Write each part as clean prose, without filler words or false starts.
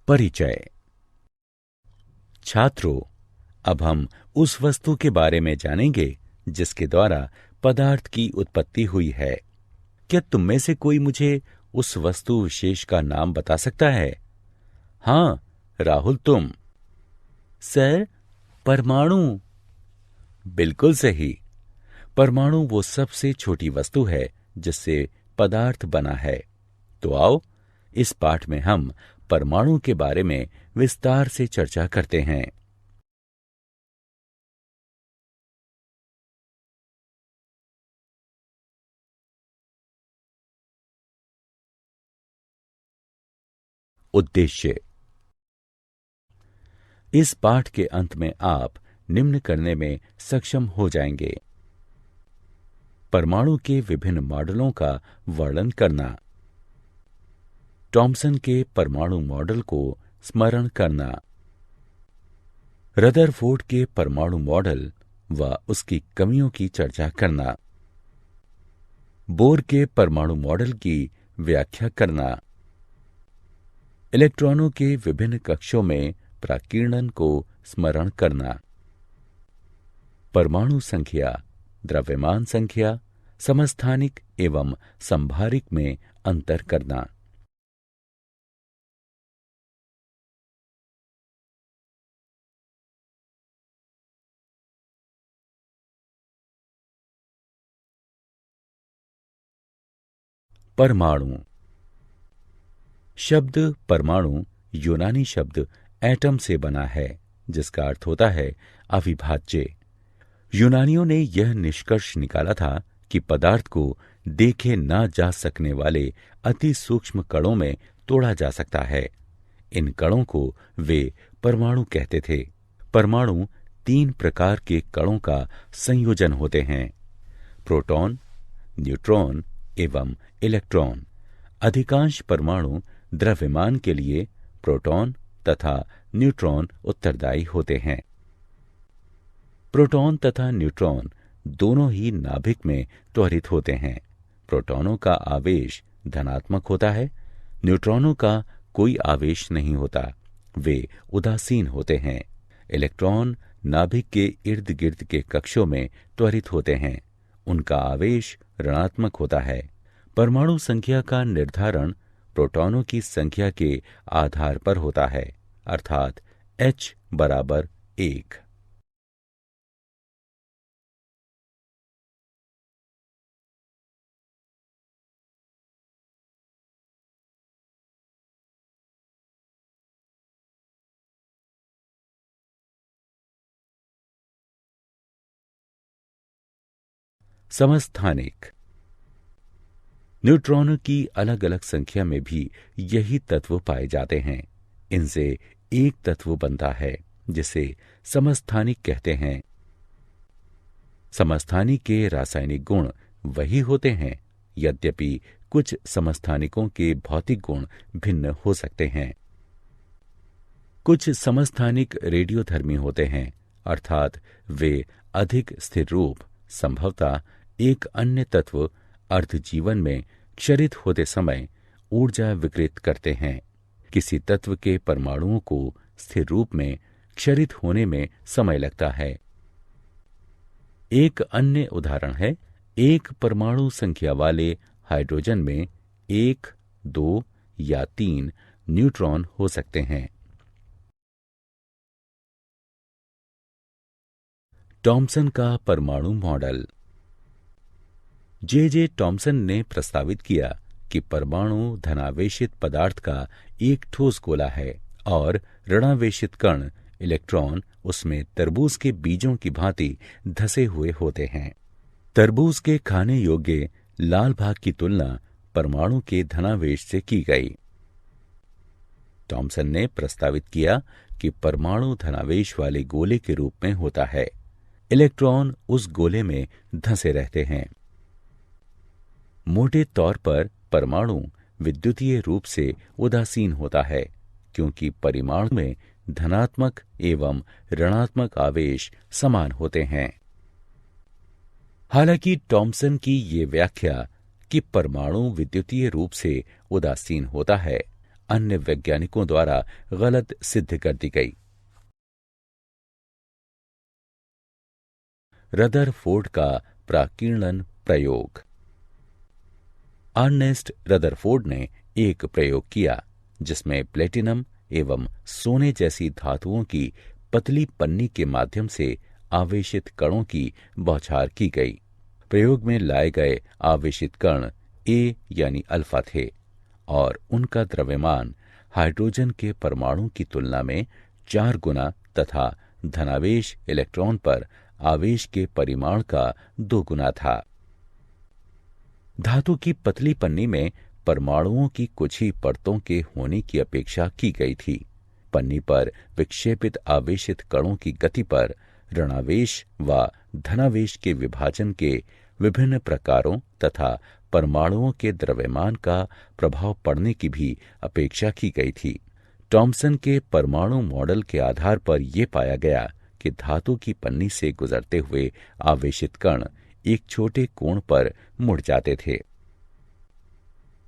परिचय। छात्रों, अब हम उस वस्तु के बारे में जानेंगे जिसके द्वारा पदार्थ की उत्पत्ति हुई है। क्या तुम में से कोई मुझे उस वस्तु विशेष का नाम बता सकता है? हाँ, राहुल, तुम। सर, परमाणु। बिल्कुल सही। परमाणु वो सबसे छोटी वस्तु है जिससे पदार्थ बना है। तो आओ, इस पाठ में हम परमाणु के बारे में विस्तार से चर्चा करते हैं। उद्देश्य। इस पाठ के अंत में आप निम्न करने में सक्षम हो जाएंगे: परमाणु के विभिन्न मॉडलों का वर्णन करना, थॉम्सन के परमाणु मॉडल को स्मरण करना, रदरफोर्ड के परमाणु मॉडल व उसकी कमियों की चर्चा करना, बोर के परमाणु मॉडल की व्याख्या करना, इलेक्ट्रॉनों के विभिन्न कक्षों में प्राकीर्णन को स्मरण करना, परमाणु संख्या, द्रव्यमान संख्या, समस्थानिक एवं संभारिक में अंतर करना। परमाणु शब्द परमाणु यूनानी शब्द एटम से बना है, जिसका अर्थ होता है अविभाज्य। यूनानियों ने यह निष्कर्ष निकाला था कि पदार्थ को देखे ना जा सकने वाले अति सूक्ष्म कणों में तोड़ा जा सकता है। इन कणों को वे परमाणु कहते थे। परमाणु 3 प्रकार के कणों का संयोजन होते हैं: प्रोटॉन, न्यूट्रॉन एवं इलेक्ट्रॉन। अधिकांश परमाणु द्रव्यमान के लिए प्रोटॉन तथा न्यूट्रॉन उत्तरदायी होते हैं। प्रोटॉन तथा न्यूट्रॉन दोनों ही नाभिक में त्वरित होते हैं। प्रोटॉनों का आवेश धनात्मक होता है, न्यूट्रॉनों का कोई आवेश नहीं होता, वे उदासीन होते हैं। इलेक्ट्रॉन नाभिक के इर्द गिर्द के कक्षों में त्वरित होते हैं, उनका आवेश ऋणात्मक होता है। परमाणु संख्या का निर्धारण प्रोटॉनों की संख्या के आधार पर होता है, अर्थात H बराबर 1। समस्थानिक। न्यूट्रॉनों की अलग अलग संख्या में भी यही तत्व पाए जाते हैं। इनसे एक तत्व बनता है जिसे समस्थानिक कहते हैं। समस्थानिक के रासायनिक गुण वही होते हैं, यद्यपि कुछ समस्थानिकों के भौतिक गुण भिन्न हो सकते हैं। कुछ समस्थानिक रेडियोधर्मी होते हैं, अर्थात वे अधिक स्थिर रूप, संभवतः एक अन्य तत्व अर्धजीवन में क्षरित होते समय ऊर्जा विकृत करते हैं। किसी तत्व के परमाणुओं को स्थिर रूप में क्षरित होने में समय लगता है। एक अन्य उदाहरण है, एक परमाणु संख्या वाले हाइड्रोजन में 1, 2 या 3 न्यूट्रॉन हो सकते हैं। थॉम्सन का परमाणु मॉडल। जे थॉम्सन ने प्रस्तावित किया कि परमाणु धनावेशित पदार्थ का एक ठोस गोला है और ऋणावेशित कण इलेक्ट्रॉन उसमें तरबूज के बीजों की भांति धसे हुए होते हैं। तरबूज के खाने योग्य लाल भाग की तुलना परमाणु के धनावेश से की गई। थॉम्सन ने प्रस्तावित किया कि परमाणु धनावेश वाले गोले के रूप में होता है। इलेक्ट्रॉन उस गोले में धंसे रहते हैं। मोटे तौर पर परमाणु विद्युतीय रूप से उदासीन होता है, क्योंकि परमाणु में धनात्मक एवं ऋणात्मक आवेश समान होते हैं। हालांकि थॉम्सन की ये व्याख्या कि परमाणु विद्युतीय रूप से उदासीन होता है अन्य वैज्ञानिकों द्वारा गलत सिद्ध कर दी गई। रदरफोर्ड का प्राकीर्णन प्रयोग। अर्नेस्ट रदरफोर्ड ने एक प्रयोग किया जिसमें प्लेटिनम एवं सोने जैसी धातुओं की पतली पन्नी के माध्यम से आवेशित कणों की बौछार की गई। प्रयोग में लाए गए आवेशित कण ए यानी अल्फा थे और उनका द्रव्यमान हाइड्रोजन के परमाणु की तुलना में 4 गुना तथा धनावेश इलेक्ट्रॉन पर आवेश के परिमाण का 2 गुना था। धातु की पतली पन्नी में परमाणुओं की कुछ ही परतों के होने की अपेक्षा की गई थी। पन्नी पर विक्षेपित आवेशित कणों की गति पर ऋणावेश व धनावेश के विभाजन के विभिन्न प्रकारों तथा परमाणुओं के द्रव्यमान का प्रभाव पड़ने की भी अपेक्षा की गई थी। टॉमसन के परमाणु मॉडल के आधार पर यह पाया गया कि धातु की पन्नी से गुजरते हुए आवेशित कण एक छोटे कोण पर मुड़ जाते थे।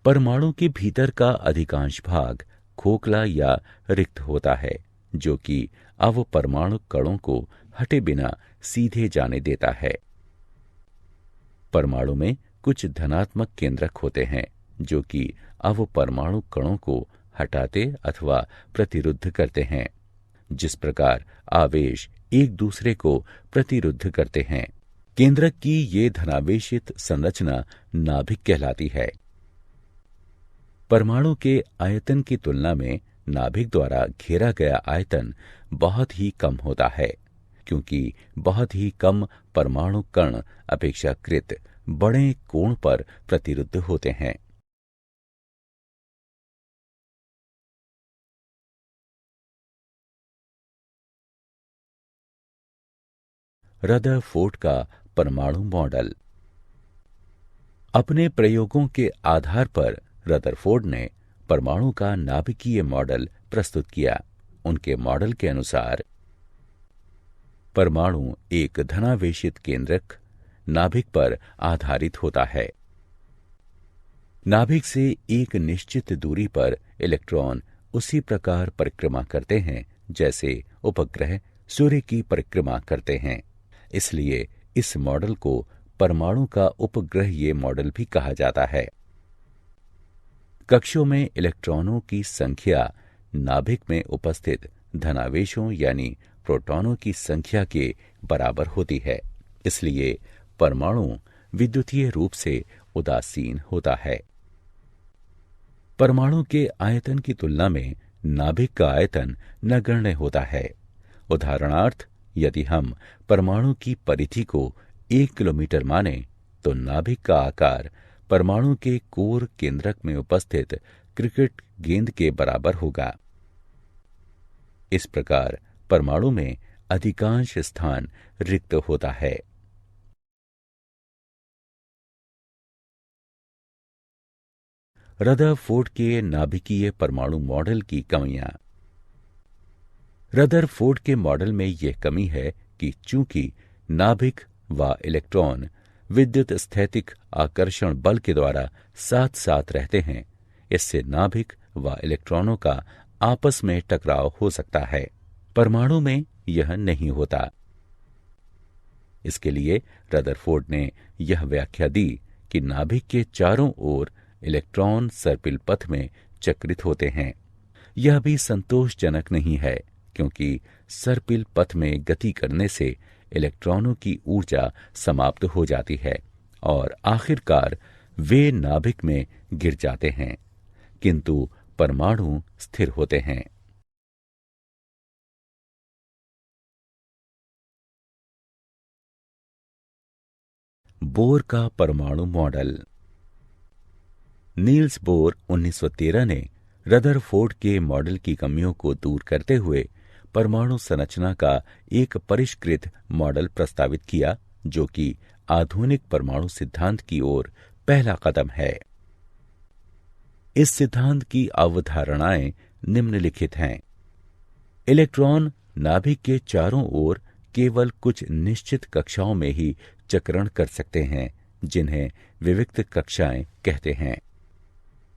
परमाणु के भीतर का अधिकांश भाग खोखला या रिक्त होता है, जो कि अवपरमाणु कणों को हटे बिना सीधे जाने देता है। परमाणु में कुछ धनात्मक केंद्रक होते हैं, जो कि अवपरमाणु कणों को हटाते अथवा प्रतिरुद्ध करते हैं। जिस प्रकार आवेश एक दूसरे को प्रतिरुद्ध करते हैं, केंद्रक की ये धनावेशित संरचना नाभिक कहलाती है। परमाणु के आयतन की तुलना में नाभिक द्वारा घेरा गया आयतन बहुत ही कम होता है, क्योंकि बहुत ही कम परमाणु कण अपेक्षाकृत बड़े कोण पर प्रतिरुद्ध होते हैं। रदरफोर्ड का परमाणु मॉडल। अपने प्रयोगों के आधार पर रदरफोर्ड ने परमाणु का नाभिकीय मॉडल प्रस्तुत किया। उनके मॉडल के अनुसार परमाणु एक धनावेशित केंद्रक नाभिक पर आधारित होता है। नाभिक से एक निश्चित दूरी पर इलेक्ट्रॉन उसी प्रकार परिक्रमा करते हैं जैसे उपग्रह सूर्य की परिक्रमा करते हैं। इसलिए इस मॉडल को परमाणु का उपग्रहीय मॉडल भी कहा जाता है। कक्षों में इलेक्ट्रॉनों की संख्या नाभिक में उपस्थित धनावेशों यानी प्रोटॉनों की संख्या के बराबर होती है। इसलिए परमाणु विद्युतीय रूप से उदासीन होता है। परमाणु के आयतन की तुलना में नाभिक का आयतन नगण्य होता है। उदाहरणार्थ, यदि हम परमाणु की परिधि को 1 किलोमीटर माने तो नाभिक का आकार परमाणु के कोर केंद्रक में उपस्थित क्रिकेट गेंद के बराबर होगा। इस प्रकार परमाणु में अधिकांश स्थान रिक्त होता है। रदरफोर्ड के नाभिकीय परमाणु मॉडल की कमियां। रदरफोर्ड के मॉडल में यह कमी है कि चूंकि नाभिक व इलेक्ट्रॉन विद्युत स्थैतिक आकर्षण बल के द्वारा साथ साथ रहते हैं, इससे नाभिक व इलेक्ट्रॉनों का आपस में टकराव हो सकता है। परमाणु में यह नहीं होता। इसके लिए रदरफोर्ड ने यह व्याख्या दी कि नाभिक के चारों ओर इलेक्ट्रॉन सर्पिल पथ में चक्रित होते हैं। यह भी संतोषजनक नहीं है, क्योंकि सर्पिल पथ में गति करने से इलेक्ट्रॉनों की ऊर्जा समाप्त हो जाती है और आखिरकार वे नाभिक में गिर जाते हैं, किंतु परमाणु स्थिर होते हैं। बोर का परमाणु मॉडल। नील्स बोर 1913 ने रदरफोर्ड के मॉडल की कमियों को दूर करते हुए परमाणु संरचना का एक परिष्कृत मॉडल प्रस्तावित किया, जो कि आधुनिक परमाणु सिद्धांत की ओर पहला कदम है। इस सिद्धांत की अवधारणाएं निम्नलिखित हैं। इलेक्ट्रॉन नाभिक के चारों ओर केवल कुछ निश्चित कक्षाओं में ही चक्रण कर सकते हैं, जिन्हें विविक्त कक्षाएं कहते हैं।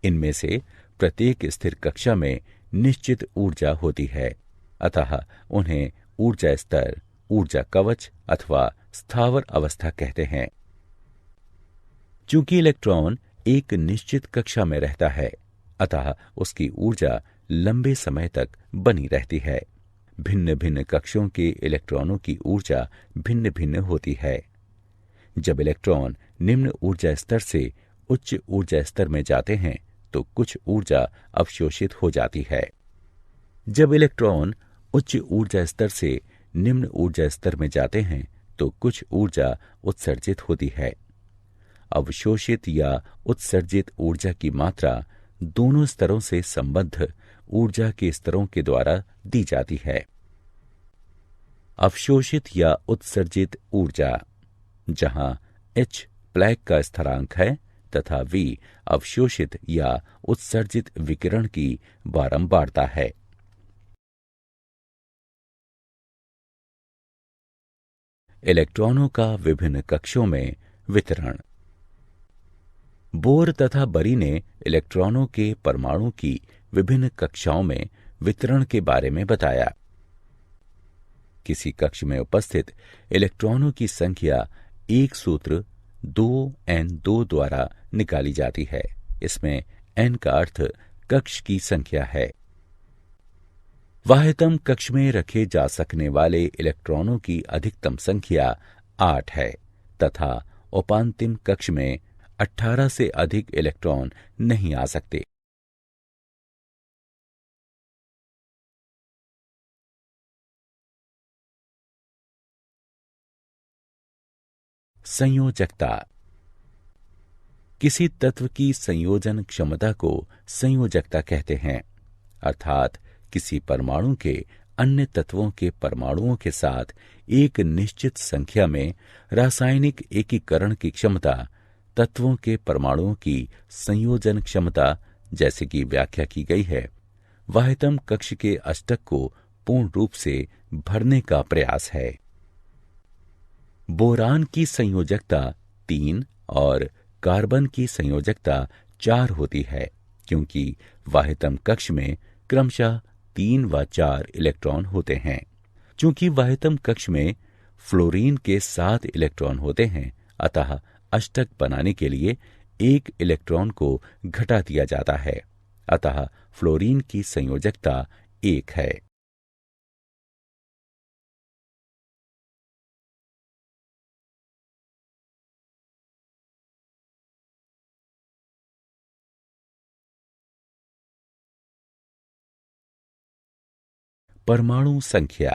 इनमें से प्रत्येक स्थिर कक्षा में निश्चित ऊर्जा होती है, अतः उन्हें ऊर्जा स्तर, ऊर्जा कवच अथवा स्थावर अवस्था कहते हैं। चूंकि इलेक्ट्रॉन एक निश्चित कक्षा में रहता है, अतः उसकी ऊर्जा लंबे समय तक बनी रहती है। भिन्न भिन्न कक्षों के इलेक्ट्रॉनों की ऊर्जा भिन्न भिन्न होती है। जब इलेक्ट्रॉन निम्न ऊर्जा स्तर से उच्च ऊर्जा स्तर में जाते हैं तो कुछ ऊर्जा अवशोषित हो जाती है। जब इलेक्ट्रॉन उच्च ऊर्जा स्तर से निम्न ऊर्जा स्तर में जाते हैं तो कुछ ऊर्जा उत्सर्जित होती है। अवशोषित या उत्सर्जित ऊर्जा की मात्रा दोनों स्तरों से संबद्ध ऊर्जा के स्तरों के द्वारा दी जाती है। अवशोषित या उत्सर्जित ऊर्जा, जहां H प्लैंक का स्थिरांक है तथा V अवशोषित या उत्सर्जित विकिरण की बारंबारता है। इलेक्ट्रॉनों का विभिन्न कक्षों में वितरण। बोर तथा बरी ने इलेक्ट्रॉनों के परमाणु की विभिन्न कक्षाओं में वितरण के बारे में बताया। किसी कक्ष में उपस्थित इलेक्ट्रॉनों की संख्या एक सूत्र 2n2 द्वारा निकाली जाती है। इसमें n का अर्थ कक्ष की संख्या है। वाह्यतम कक्ष में रखे जा सकने वाले इलेक्ट्रॉनों की अधिकतम संख्या 8 है तथा उपांतिम कक्ष में 18 से अधिक इलेक्ट्रॉन नहीं आ सकते। संयोजकता। किसी तत्व की संयोजन क्षमता को संयोजकता कहते हैं, अर्थात किसी परमाणु के अन्य तत्वों के परमाणुओं के साथ एक निश्चित संख्या में रासायनिक एकीकरण की क्षमता तत्वों के परमाणुओं की संयोजन क्षमता जैसे कि व्याख्या की गई है, वाह्यतम कक्ष के अष्टक को पूर्ण रूप से भरने का प्रयास है। बोरान की संयोजकता 3 और कार्बन की संयोजकता 4 होती है, क्योंकि वाह्यतम कक्ष में क्रमशः 3 व 4 इलेक्ट्रॉन होते हैं। चूंकि वाह्यतम कक्ष में फ्लोरीन के 7 इलेक्ट्रॉन होते हैं, अतः अष्टक बनाने के लिए 1 इलेक्ट्रॉन को घटा दिया जाता है, अतः फ्लोरीन की संयोजकता 1 है। परमाणु संख्या।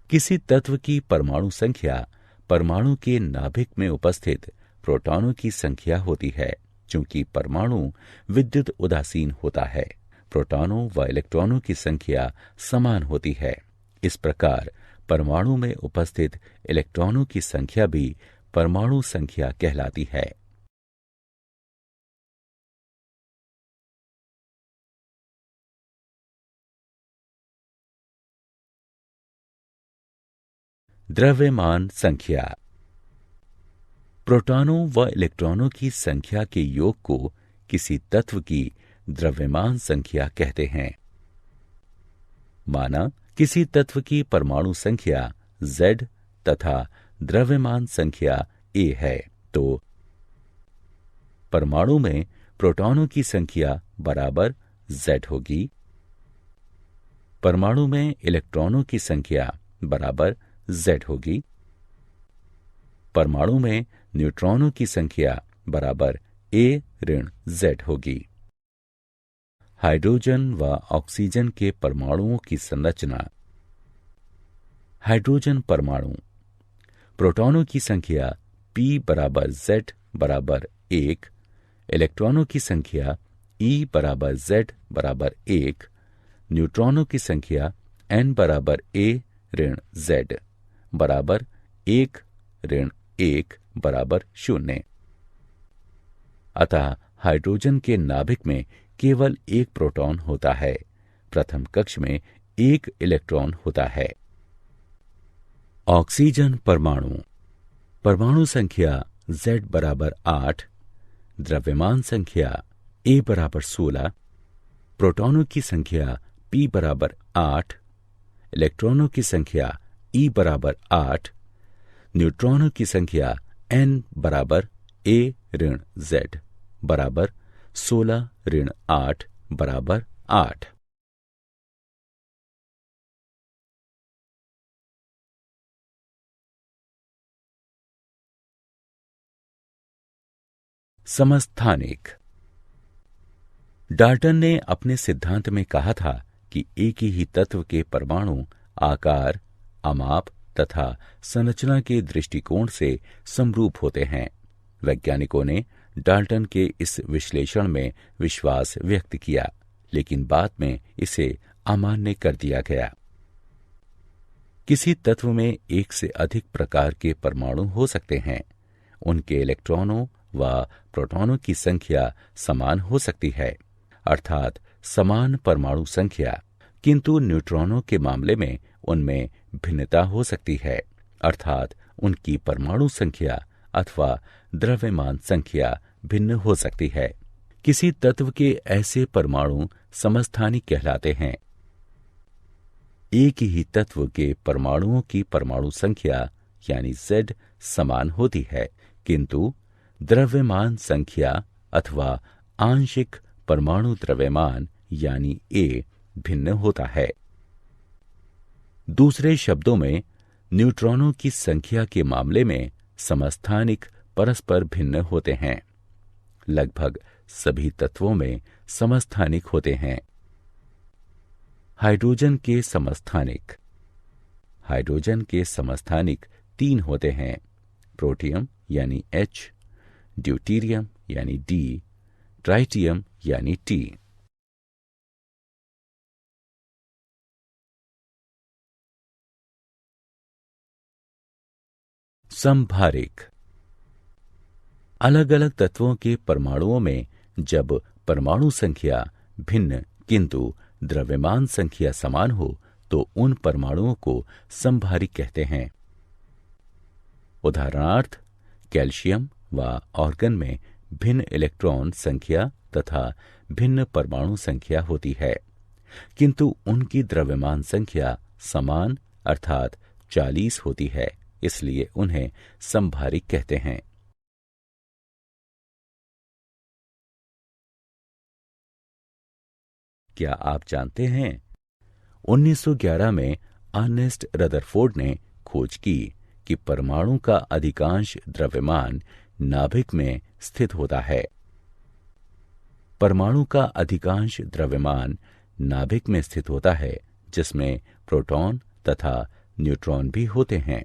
किसी तत्व की परमाणु संख्या परमाणु के नाभिक में उपस्थित प्रोटॉनों की संख्या होती है। चूंकि परमाणु विद्युत उदासीन होता है, प्रोटॉनों व इलेक्ट्रॉनों की संख्या समान होती है। इस प्रकार परमाणु में उपस्थित इलेक्ट्रॉनों की संख्या भी परमाणु संख्या कहलाती है। द्रव्यमान संख्या। प्रोटॉनों व इलेक्ट्रॉनों की संख्या के योग को किसी तत्व की द्रव्यमान संख्या कहते हैं। माना किसी तत्व की परमाणु संख्या Z तथा द्रव्यमान संख्या A है, तो परमाणु में प्रोटॉनों की संख्या बराबर Z होगी, परमाणु में इलेक्ट्रॉनों की संख्या बराबर Z होगी, परमाणु में न्यूट्रॉनों की संख्या बराबर A ऋण Z होगी। हाइड्रोजन व ऑक्सीजन के परमाणुओं की संरचना। हाइड्रोजन परमाणु प्रोटॉनों की संख्या P बराबर Z बराबर 1, इलेक्ट्रॉनों की संख्या E बराबर Z बराबर 1, न्यूट्रॉनों की संख्या N बराबर A ऋण Z बराबर 1 ऋण 1 बराबर 0। अतः हाइड्रोजन के नाभिक में केवल एक प्रोटॉन होता है, प्रथम कक्ष में एक इलेक्ट्रॉन होता है। ऑक्सीजन परमाणु परमाणु संख्या Z बराबर 8, द्रव्यमान संख्या A बराबर 16, प्रोटॉनों की संख्या P बराबर 8, इलेक्ट्रॉनों की संख्या E बराबर 8, न्यूट्रॉनों की संख्या N बराबर A ऋण Z बराबर 16 ऋण 8 बराबर 8। समस्थानिक। डाल्टन ने अपने सिद्धांत में कहा था कि एक ही तत्व के परमाणु आकार, अमाप तथा संरचना के दृष्टिकोण से समरूप होते हैं। वैज्ञानिकों ने डाल्टन के इस विश्लेषण में विश्वास व्यक्त किया, लेकिन बाद में इसे अमान्य कर दिया गया। किसी तत्व में एक से अधिक प्रकार के परमाणु हो सकते हैं। उनके इलेक्ट्रॉनों व प्रोटॉनों की संख्या समान हो सकती है, अर्थात समान परमाणु संख्या, किंतु न्यूट्रॉनों के मामले में उनमें भिन्नता हो सकती है, अर्थात उनकी परमाणु संख्या अथवा द्रव्यमान संख्या भिन्न हो सकती है। किसी तत्व के ऐसे परमाणु समस्थानिक कहलाते हैं। एक ही तत्व के परमाणुओं की परमाणु संख्या यानी Z समान होती है, किंतु द्रव्यमान संख्या अथवा आंशिक परमाणु द्रव्यमान यानी A भिन्न होता है। दूसरे शब्दों में, न्यूट्रॉनों की संख्या के मामले में समस्थानिक परस्पर भिन्न होते हैं। लगभग सभी तत्वों में समस्थानिक होते हैं। हाइड्रोजन के समस्थानिक 3 होते हैं: प्रोटियम यानी H, ड्यूटीरियम यानी D, ट्राइटियम यानी T। समभारिक। अलग अलग तत्वों के परमाणुओं में जब परमाणु संख्या भिन्न किंतु द्रव्यमान संख्या समान हो तो उन परमाणुओं को समभारिक कहते हैं। उदाहरणार्थ, कैल्शियम व ऑर्गन में भिन्न इलेक्ट्रॉन संख्या तथा भिन्न परमाणु संख्या होती है, किंतु उनकी द्रव्यमान संख्या समान अर्थात 40 होती है, इसलिए उन्हें समभारिक कहते हैं। क्या आप जानते हैं 1911 में अर्नेस्ट रदरफोर्ड ने खोज की कि परमाणु का अधिकांश द्रव्यमान नाभिक में स्थित होता है। परमाणु का अधिकांश द्रव्यमान नाभिक में स्थित होता है, जिसमें प्रोटॉन तथा न्यूट्रॉन भी होते हैं।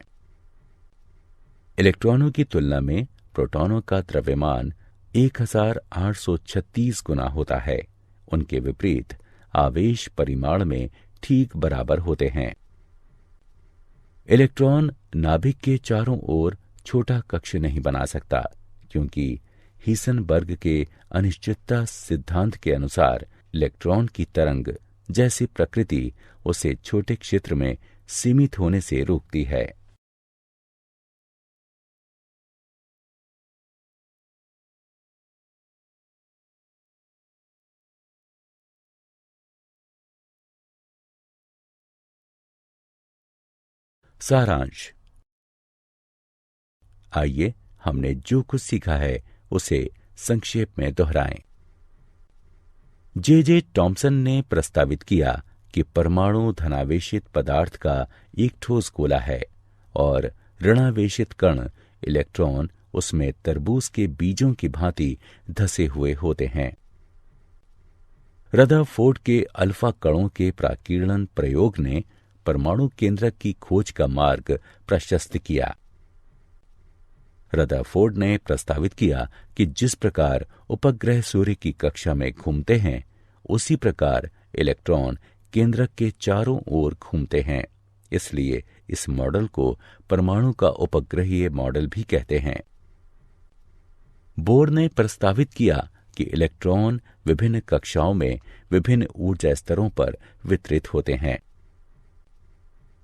इलेक्ट्रॉनों की तुलना में प्रोटॉनों का द्रव्यमान 1836 गुना होता है। उनके विपरीत आवेश परिमाण में ठीक बराबर होते हैं। इलेक्ट्रॉन नाभिक के चारों ओर छोटा कक्ष नहीं बना सकता, क्योंकि हीसेनबर्ग के अनिश्चितता सिद्धांत के अनुसार इलेक्ट्रॉन की तरंग जैसी प्रकृति उसे छोटे क्षेत्र में सीमित होने से रोकती है। सारांश। आइए हमने जो कुछ सीखा है उसे संक्षेप में दोहराएं। जे टॉमसन ने प्रस्तावित किया कि परमाणु धनावेशित पदार्थ का एक ठोस गोला है और ऋणावेशित कण इलेक्ट्रॉन उसमें तरबूज के बीजों की भांति धसे हुए होते हैं। रदरफोर्ड के अल्फा कणों के प्राकीर्णन प्रयोग ने परमाणु केंद्रक की खोज का मार्ग प्रशस्त किया। रदरफोर्ड ने प्रस्तावित किया कि जिस प्रकार उपग्रह सूर्य की कक्षा में घूमते हैं, उसी प्रकार इलेक्ट्रॉन केंद्रक के चारों ओर घूमते हैं। इसलिए इस मॉडल को परमाणु का उपग्रहीय मॉडल भी कहते हैं। बोर ने प्रस्तावित किया कि इलेक्ट्रॉन विभिन्न कक्षाओं में विभिन्न ऊर्जा स्तरों पर वितरित होते हैं।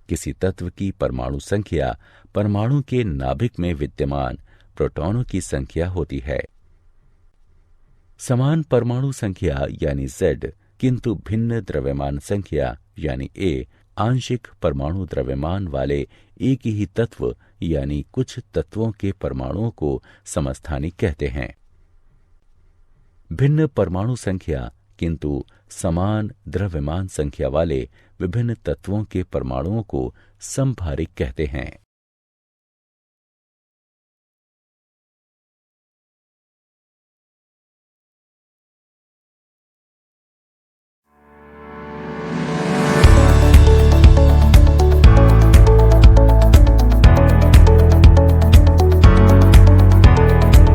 किसी तत्व की परमाणु संख्या परमाणु के नाभिक में विद्यमान प्रोटॉनों की संख्या होती है। समान परमाणु संख्या यानी Z, किंतु भिन्न द्रव्यमान संख्या यानी A आंशिक परमाणु द्रव्यमान वाले एक ही तत्व यानी कुछ तत्वों के परमाणुओं को समस्थानिक कहते हैं। भिन्न परमाणु संख्या किंतु समान द्रव्यमान संख्या वाले विभिन्न तत्वों के परमाणुओं को समभारिक कहते हैं।